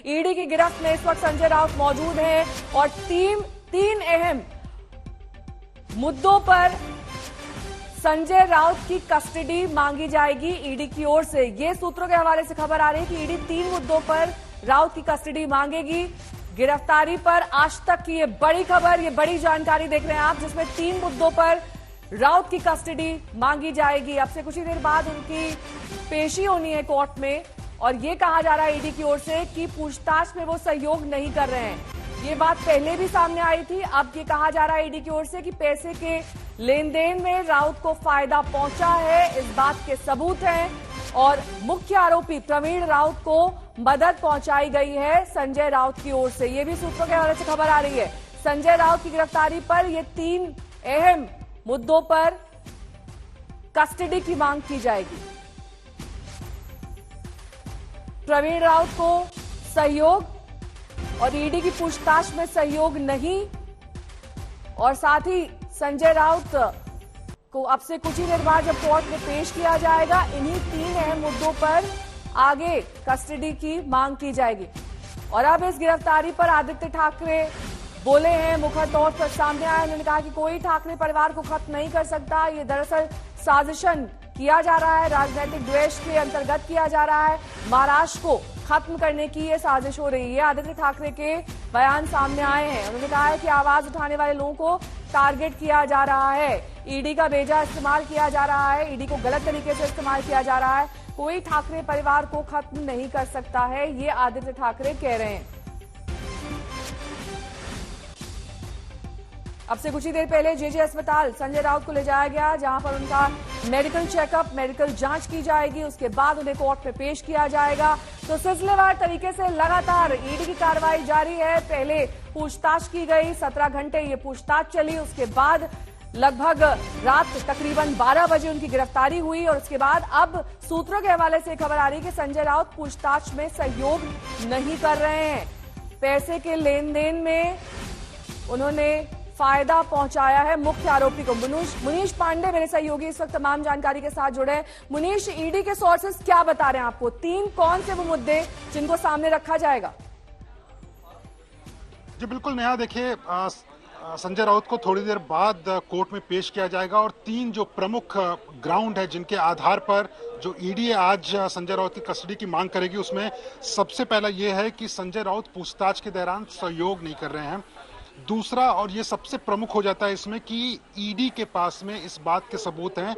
ED की गिरफ्त में इस वक्त संजय राउत मौजूद हैं और तीन अहम मुद्दों पर संजय राउत की कस्टडी मांगी जाएगी ईडी की ओर से। ये सूत्रों के हवाले से खबर आ रही है कि ईडी 3 मुद्दों पर राउत की कस्टडी मांगेगी। गिरफ्तारी पर आज तक की ये बड़ी खबर, ये बड़ी जानकारी देख रहे हैं आप, जिसमें 3 मुद्दों पर राउत की कस्टडी मांगी जाएगी। अब से कुछ ही देर बाद उनकी पेशी होनी है कोर्ट में और ये कहा जा रहा है ईडी की ओर से कि पूछताछ में वो सहयोग नहीं कर रहे हैं। ये बात पहले भी सामने आई थी। अब ये कहा जा रहा है ईडी की ओर से कि पैसे के लेन देन में राउत को फायदा पहुंचा है, इस बात के सबूत हैं और मुख्य आरोपी प्रवीण राउत को मदद पहुंचाई गई है संजय राउत की ओर से। ये भी सूत्रों के हवाले से खबर आ रही है। संजय राउत की गिरफ्तारी पर ये 3 अहम मुद्दों पर कस्टडी की मांग की जाएगी। प्रवीण राउत को सहयोग और ईडी की पूछताछ में सहयोग नहीं, और साथ ही संजय राउत को अब से कुछ ही देर बाद जब कोर्ट में पेश किया जाएगा, इन्हीं 3 अहम मुद्दों पर आगे कस्टडी की मांग की जाएगी। और अब इस गिरफ्तारी पर आदित्य ठाकरे बोले हैं, मुखर तौर पर सामने आया। उन्होंने कहा कि कोई ठाकरे परिवार को खत्म नहीं कर सकता, ये दरअसल साजिशन किया जा रहा है, राजनीतिक द्वेष के अंतर्गत किया जा रहा है, महाराष्ट्र को खत्म करने की ये साजिश हो रही है। आदित्य ठाकरे के बयान सामने आए हैं। उन्होंने कहा है कि आवाज उठाने वाले लोगों को टारगेट किया जा रहा है, ईडी का बेजा इस्तेमाल किया जा रहा है, ईडी को गलत तरीके से इस्तेमाल किया जा रहा है, कोई ठाकरे परिवार को खत्म नहीं कर सकता है, ये आदित्य ठाकरे कह रहे हैं। अब से कुछ ही देर पहले जेजे अस्पताल संजय राउत को ले जाया गया, जहां पर उनका मेडिकल चेकअप, मेडिकल जांच की जाएगी। उसके बाद उन्हें कोर्ट में पेश किया जाएगा। तो सिलसिलेवार तरीके से लगातार ईडी की कार्रवाई जारी है। पहले पूछताछ की गई, 17 घंटे ये पूछताछ चली। उसके बाद लगभग रात तकरीबन 12 बजे उनकी गिरफ्तारी हुई और उसके बाद अब सूत्रों के हवाले से खबर आ रही है कि संजय राउत पूछताछ में सहयोग नहीं कर रहे हैं। पैसे के लेन देन में उन्होंने फायदा पहुंचाया है मुख्य आरोपी को। मुनीश पांडे मेरे सहयोगी इस वक्त तमाम जानकारी के साथ जुड़े हैं। मुनीश, ईडी के सोर्सेस क्या बता रहे हैं आपको? 3 कौन से वो मुद्दे जिनको सामने रखा जाएगा? जी बिल्कुल नेहा, देखिए संजय राउत को थोड़ी देर बाद कोर्ट में पेश किया जाएगा और 3 जो प्रमुख ग्राउंड है जिनके आधार पर जो ईडी आज संजय राउत की कस्टडी की मांग करेगी, उसमें सबसे पहला ये है कि संजय राउत पूछताछ के दौरान सहयोग नहीं कर रहे हैं। दूसरा, और ये सबसे प्रमुख हो जाता है इसमें, कि ईडी के पास में इस बात के सबूत हैं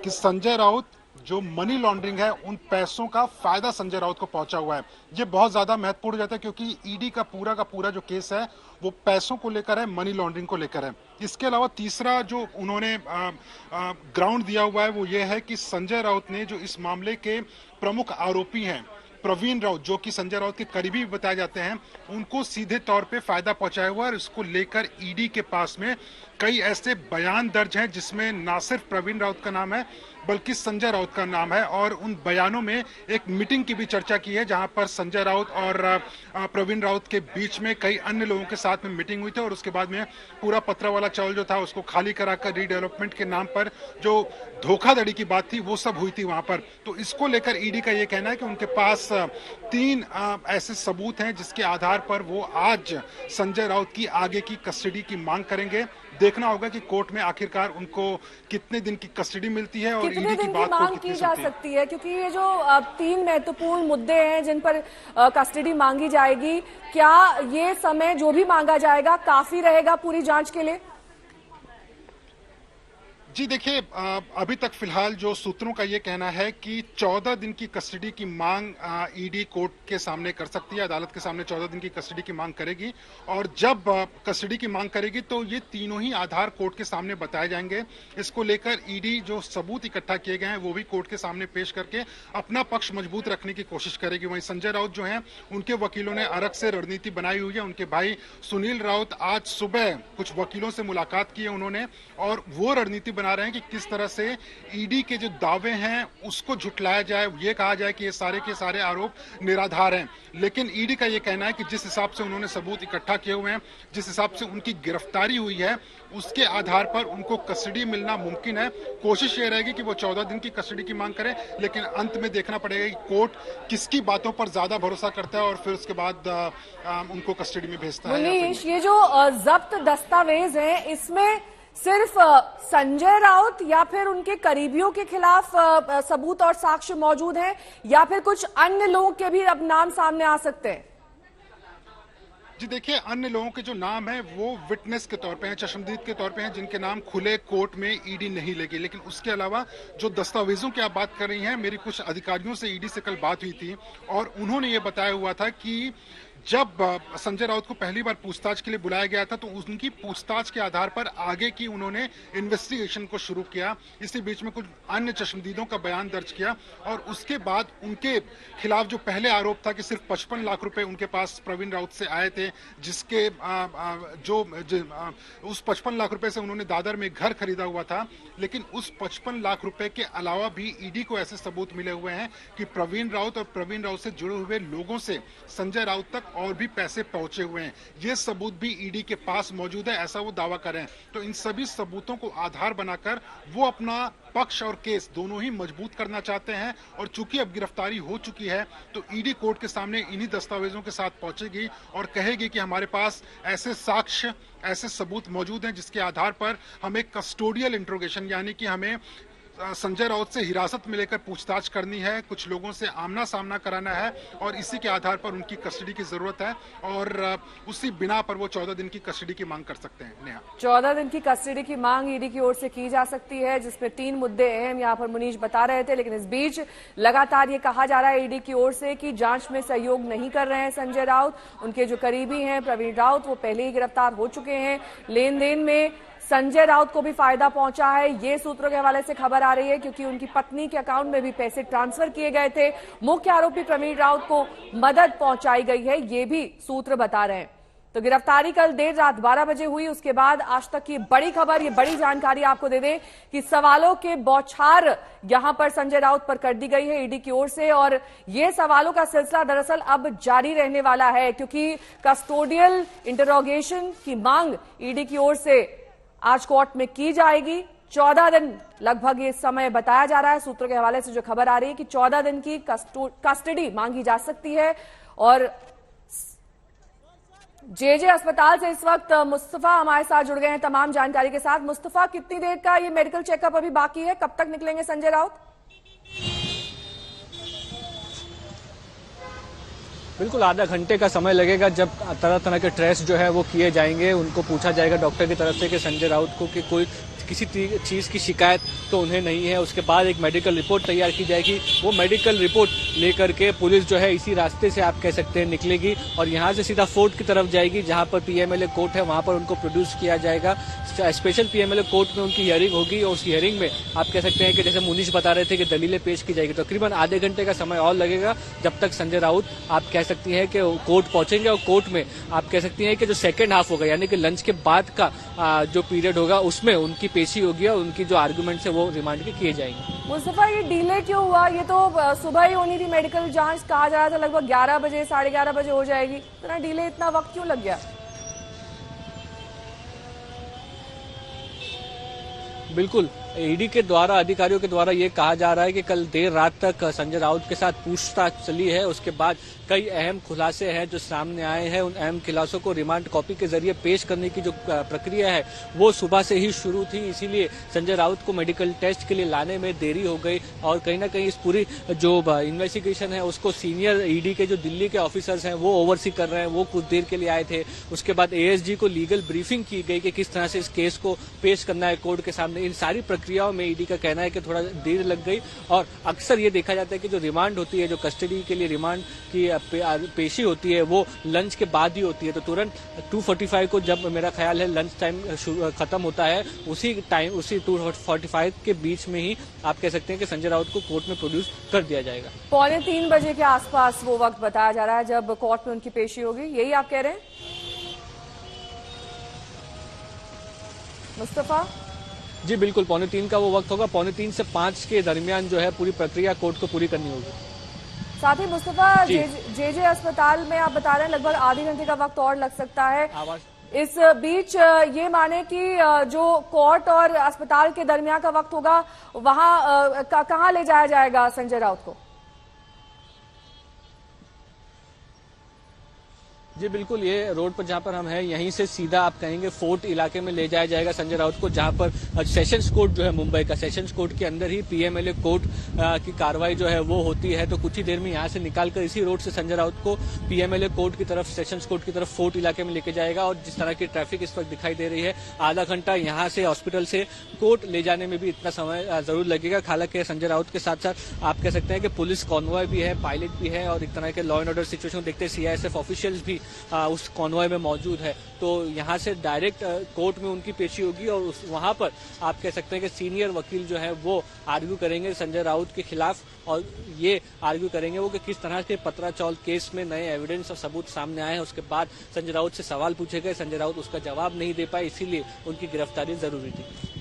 कि संजय राउत जो मनी लॉन्ड्रिंग है, उन पैसों का फायदा संजय राउत को पहुंचा हुआ है। ये बहुत ज्यादा महत्वपूर्ण हो जाता है क्योंकि ईडी का पूरा जो केस है वो पैसों को लेकर है, मनी लॉन्ड्रिंग को लेकर है। इसके अलावा तीसरा जो उन्होंने ग्राउंड दिया हुआ है वो ये है कि संजय राउत ने जो इस मामले के प्रमुख आरोपी हैं प्रवीण राउत, जो कि संजय राउत के करीबी बताए जाते हैं, उनको सीधे तौर पे फायदा पहुंचाया हुआ है। इसको लेकर ईडी के पास में कई ऐसे बयान दर्ज हैं जिसमें ना सिर्फ प्रवीण राउत का नाम है बल्कि संजय राउत का नाम है। और उन बयानों में एक मीटिंग की भी चर्चा की है जहां पर संजय राउत और प्रवीण राउत के बीच में कई अन्य लोगों के साथ में मीटिंग हुई थी और उसके बाद में पूरा पत्रा वाला चावल जो था उसको खाली कराकर रीडेवलपमेंट के नाम पर जो धोखाधड़ी की बात थी वो सब हुई थी वहां पर। तो इसको लेकर ईडी का ये कहना है कि उनके पास 3 ऐसे सबूत हैं जिसके आधार पर वो आज संजय राउत की आगे की कस्टडी की मांग करेंगे। देखना होगा कि कोर्ट में आखिरकार उनको कितने दिन की कस्टडी मिलती है और ईडी की बात मांग की जा सकती है, क्योंकि ये जो 3 महत्वपूर्ण मुद्दे हैं जिन पर कस्टडी मांगी जाएगी, क्या ये समय जो भी मांगा जाएगा काफी रहेगा पूरी जांच के लिए? जी देखिए, अभी तक फिलहाल जो सूत्रों का ये कहना है कि 14 दिन की कस्टडी की मांग ईडी कोर्ट के सामने कर सकती है, अदालत के सामने 14 दिन की कस्टडी की मांग करेगी। और जब कस्टडी की मांग करेगी तो ये तीनों ही आधार कोर्ट के सामने बताए जाएंगे। इसको लेकर ईडी जो सबूत इकट्ठा किए गए हैं वो भी कोर्ट के सामने पेश करके अपना पक्ष मजबूत रखने की कोशिश करेगी। वहीं संजय राउत जो हैं, उनके वकीलों ने अलग से रणनीति बनाई हुई है। उनके भाई सुनील राउत आज सुबह कुछ वकीलों से मुलाकात की है उन्होंने, और वो रणनीति बना रहे हैं कि किस तरह से ईडी के जो दावे हैं उसको झुटलाया जाए, ये कहा जाए कि ये सारे के सारे आरोप निराधार हैं। लेकिन ईडी का ये कहना है कि जिस हिसाब से उन्होंने सबूत इकट्ठा किए हुए हैं, जिस हिसाब से उनकी गिरफ्तारी हुई है, उसके आधार पर उनको कस्टडी मिलना मुमकिन है। कोशिश ये रहेगी कि वो 14 दिन की कस्टडी की मांग करें, लेकिन अंत में देखना पड़ेगा कि कोर्ट किसकी बातों पर ज्यादा भरोसा करता है और फिर उसके बाद उनको कस्टडी में भेजता है। मुनीश, ये जो जब्त दस्तावेज हैं, इसमें सिर्फ संजय राउत या फिर उनके करीबियों के खिलाफ सबूत और साक्ष्य मौजूद हैं, या फिर कुछ अन्य लोगों के भी अब नाम सामने आ सकते हैं? जी देखिए, अन्य लोगों के जो नाम हैं वो विटनेस के तौर पे हैं, चश्मदीद के तौर पे हैं, जिनके नाम खुले कोर्ट में ईडी नहीं लेगी। लेकिन उसके अलावा जो दस्तावेजों की आप बात कर रही हैं, मेरी कुछ अधिकारियों से ईडी से कल बात हुई थी और उन्होंने ये बताया हुआ था कि जब संजय राउत को पहली बार पूछताछ के लिए बुलाया गया था तो उनकी पूछताछ के आधार पर आगे की उन्होंने इन्वेस्टिगेशन को शुरू किया। इसी बीच में कुछ अन्य चश्मदीदों का बयान दर्ज किया और उसके बाद उनके खिलाफ जो पहले आरोप था कि सिर्फ 55 लाख रुपए उनके पास प्रवीण राउत से आए थे, जिसके उस 55 लाख रुपए से उन्होंने दादर में घर खरीदा हुआ था। लेकिन उस 55 लाख रुपए के अलावा भी ईडी को ऐसे सबूत मिले हुए हैं कि प्रवीण राउत और प्रवीण राउत से जुड़े हुए लोगों से संजय राउत तक और भी पैसे पहुंचे हुए हैं। ये सबूत भी ईडी के पास मौजूद है, ऐसा वो दावा कर रहे हैं। तो इन सभी सबूतों को आधार बनाकर वो अपना पक्ष और केस दोनों ही मजबूत करना चाहते हैं और चूंकि अब गिरफ्तारी हो चुकी है तो ईडी कोर्ट के सामने इन्हीं दस्तावेजों के साथ पहुंचेगी और कहेगी कि हमारे पास ऐसे साक्ष्य, ऐसे सबूत मौजूद हैं जिसके आधार पर हमें कस्टोडियल इंट्रोगेशन यानी कि हमें संजय राउत से हिरासत में लेकर पूछताछ करनी है, कुछ लोगों से आमना सामना कराना है और इसी के आधार पर उनकी कस्टडी की जरूरत है और उसी बिना पर वो 14 दिन की कस्टडी की मांग कर सकते हैं। नेहा, 14 दिन की कस्टडी की मांग ईडी की ओर से की जा सकती है, जिसमें 3 मुद्दे अहम यहाँ पर मुनीश बता रहे थे। लेकिन इस बीच लगातार ये कहा जा रहा है ईडी की ओर से कि जांच में सहयोग नहीं कर रहे हैं संजय राउत। उनके जो करीबी हैं प्रवीण राउत, वो पहले ही गिरफ्तार हो चुके हैं। लेन देन में संजय राउत को भी फायदा पहुंचा है, ये सूत्रों के हवाले से खबर आ रही है, क्योंकि उनकी पत्नी के अकाउंट में भी पैसे ट्रांसफर किए गए थे। मुख्य आरोपी प्रवीण राउत को मदद पहुंचाई गई है, ये भी सूत्र बता रहे हैं। तो गिरफ्तारी कल देर रात 12 बजे हुई। उसके बाद आज तक की बड़ी खबर, ये बड़ी जानकारी आपको दे दें कि सवालों के बौछार यहां पर संजय राउत पर कर दी गई है ईडी की ओर से और ये सवालों का सिलसिला दरअसल अब जारी रहने वाला है, क्योंकि कस्टोडियल इंटरोगेशन की मांग ईडी की ओर से आज कोर्ट में की जाएगी। 14 दिन लगभग ये समय बताया जा रहा है। सूत्रों के हवाले से जो खबर आ रही है कि 14 दिन की कस्टडी मांगी जा सकती है। और जेजे अस्पताल से इस वक्त मुस्तफा हमारे साथ जुड़ गए हैं तमाम जानकारी के साथ। मुस्तफा, कितनी देर का ये मेडिकल चेकअप अभी बाकी है, कब तक निकलेंगे संजय राउत? बिल्कुल आधा घंटे का समय लगेगा, जब तरह तरह के टेस्ट जो है वो किए जाएंगे। उनको पूछा जाएगा डॉक्टर की तरफ से कि संजय राउत को कि कोई किसी चीज़ की शिकायत तो उन्हें नहीं है। उसके बाद एक मेडिकल रिपोर्ट तैयार की जाएगी। वो मेडिकल रिपोर्ट लेकर के पुलिस जो है इसी रास्ते से आप कह सकते हैं निकलेगी और यहाँ से सीधा फोर्ट की तरफ जाएगी, जहाँ पर पीएमएलए कोर्ट है, वहाँ पर उनको प्रोड्यूस किया जाएगा। स्पेशल पीएमएलए कोर्ट में उनकी हियरिंग होगी और उस हियरिंग में आप कह सकते हैं कि जैसे मुनीश बता रहे थे कि दलीलें पेश की जाएगी। तकरीबन आधे घंटे का समय और लगेगा, जब तक संजय राउत आप कह सकती हैं कि कोर्ट पहुंचेंगे और कोर्ट में आप कह सकती हैं कि जो सेकेंड हाफ होगा यानी कि लंच के बाद का जो पीरियड होगा उसमें उनकी पेशी होगी और उनकी जो आर्गुमेंट्स है वो रिमांड के किए जाएंगे। मुस्तफा, ये डिले क्यों हुआ? ये तो सुबह ही होनी थी मेडिकल जांच, कहा जा रहा था लगभग 11 बजे 11:30 बजे हो जाएगी। इतना डिले, इतना वक्त क्यों लग गया? बिल्कुल ईडी के द्वारा, अधिकारियों के द्वारा ये कहा जा रहा है कि कल देर रात तक संजय राउत के साथ पूछताछ चली है। उसके बाद कई अहम खुलासे हैं जो सामने आए हैं। उन अहम खुलासों को रिमांड कॉपी के जरिए पेश करने की जो प्रक्रिया है वो सुबह से ही शुरू थी, इसीलिए संजय राउत को मेडिकल टेस्ट के लिए लाने में देरी हो गई और कहीं ना कहीं इस पूरी जो इन्वेस्टिगेशन है उसको सीनियर ईडी के जो दिल्ली के ऑफिसर्स हैं वो ओवरसी कर रहे हैं। वो कुछ देर के लिए आए थे। उसके बाद एएसजी को लीगल ब्रीफिंग की गई कि किस तरह से इस केस को पेश करना है कोर्ट के सामने। इन सारी प्रक्रियाओं में ईडी का कहना है कि थोड़ा देर लग गई और अक्सर ये देखा जाता है कि जो रिमांड होती है, जो कस्टडी के लिए रिमांड की पेशी होती है वो लंच के बाद ही होती है। तो तुरंत 2:45 को जब मेरा ख्याल है लंच टाइम खत्म होता है, उसी 2:45 के बीच में ही आप कह सकते हैं कि संजय राउत को कोर्ट में प्रोड्यूस कर दिया जाएगा। 2:45 बजे के आसपास वो वक्त बताया जा रहा है जब कोर्ट में उनकी पेशी होगी, यही आप कह रहे हैं मुस्तफा? जी बिल्कुल, 2:45 का वो वक्त होगा। 2:45 से 5 के दरमियान जो है पूरी प्रक्रिया कोर्ट को पूरी करनी होगी। साथ ही मुस्तफा, जे अस्पताल में आप बता रहे हैं लगभग आधे घंटे का वक्त और लग सकता है। इस बीच ये माने कि जो कोर्ट और अस्पताल के दरमियान का वक्त होगा वहां कहां ले जाया जाएगा संजय राउत को? जी बिल्कुल, ये रोड पर जहां पर हम हैं यहीं से सीधा आप कहेंगे फोर्ट इलाके में ले जाया जाएगा संजय राउत को, जहां पर सेशंस कोर्ट जो है मुंबई का, सेशंस कोर्ट के अंदर ही पीएमएलए कोर्ट की कार्रवाई जो है वो होती है। तो कुछ ही देर में यहां से निकालकर इसी रोड से संजय राउत को पीएमएलए कोर्ट की तरफ, सेशंस कोर्ट की तरफ फोर्ट इलाके में लेके जाएगा। और जिस तरह की ट्रैफिक इस वक्त दिखाई दे रही है, आधा घंटा यहाँ से हॉस्पिटल से कोर्ट ले जाने में भी इतना समय जरूर लगेगा। हालांकि संजय राउत के साथ साथ आप कह सकते हैं कि पुलिस कॉन्वॉय भी है, पायलट भी है, और एक तरह के लॉ एंड ऑर्डर सिचुएशन देखते सीआईएसएफ ऑफिशियल्स भी उस कॉन्वॉय में मौजूद है। तो यहाँ से डायरेक्ट कोर्ट में उनकी पेशी होगी और वहां पर आप कह सकते हैं कि सीनियर वकील जो है वो आर्ग्यू करेंगे संजय राउत के खिलाफ, और ये आर्ग्यू करेंगे वो कि किस तरह के पत्राचौल केस में नए एविडेंस और सबूत सामने आए हैं। उसके बाद संजय राउत से सवाल पूछे गए, संजय राउत उसका जवाब नहीं दे पाए, इसीलिए उनकी गिरफ्तारी जरूरी थी।